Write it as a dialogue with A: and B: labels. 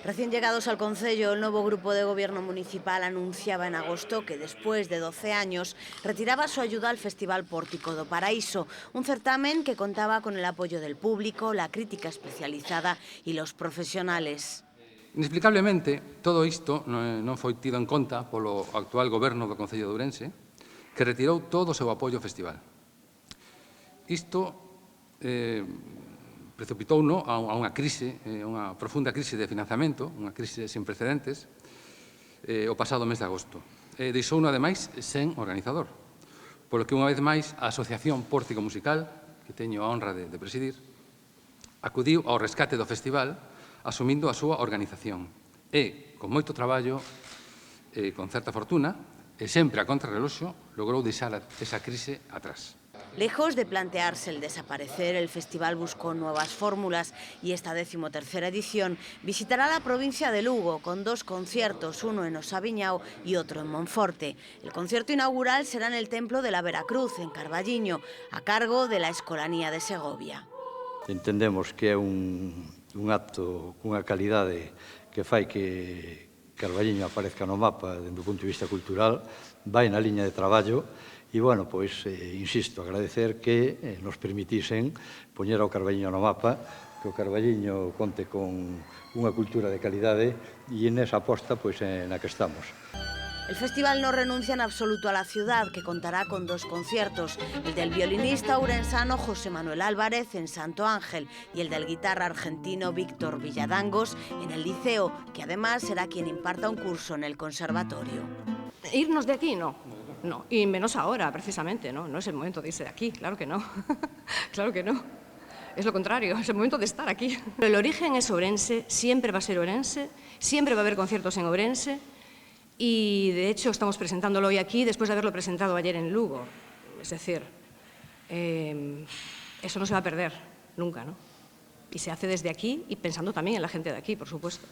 A: Recién llegados al concello, el nuevo grupo de gobierno municipal anunciaba en agosto que después de 12 años retiraba su ayuda al Festival Pórtico do Paraíso, un certamen que contaba con el apoyo del público, la crítica especializada y los profesionales.
B: Inexplicablemente, todo isto non foi tido en conta polo actual goberno do Concello de Ourense, que retirou todo o seu apoio ao festival. Isto precipitou a unha crise, unha profunda crise de financiamento, unha crise sen precedentes, o pasado mes de agosto. Deixou, ademais, sen organizador, polo que, unha vez máis, a Asociación Pórtico Musical, que teño a honra de presidir, acudiu ao rescate do festival asumindo a súa organización e, con moito traballo, con certa fortuna, e sempre a contrarreloxo, logrou deixar esa crise atrás.
A: Lejos de plantearse el desaparecer, el festival buscó nuevas fórmulas y esta 13ª edición visitará la provincia de Lugo con 2 conciertos, uno en Osaviñao y otro en Monforte. El concierto inaugural será en el Templo de la Veracruz, en Carballiño, a cargo de la Escolanía de Segovia.
C: Entendemos que é un acto cunha calidade que fai que Carballiño aparezca no mapa dende o punto de vista cultural, vai na liña de traballo e, bueno, pois, insisto, agradecer que nos permitisen poñer ao Carballiño no mapa, que o Carballiño conte con unha cultura de calidade e nesa aposta, pois, na que estamos.
A: El festival no renuncia en absoluto a la ciudad, que contará con 2 conciertos, el del violinista ourensano José Manuel Álvarez en Santo Ángel y el del guitarra argentino Víctor Villadangos en el Liceo, que además será quien imparta un curso en el conservatorio.
D: Irnos de aquí, no. No, y menos ahora, precisamente, ¿no? No es el momento de irse de aquí, claro que no. Claro que no. Es lo contrario, es el momento de estar aquí. El origen es ourense, siempre va a ser ourense, siempre va a haber conciertos en Ourense y, de hecho, estamos presentándolo hoy aquí después de haberlo presentado ayer en Lugo. Es decir, eso no se va a perder nunca, ¿no? Y se hace desde aquí y pensando también en la gente de aquí, por supuesto.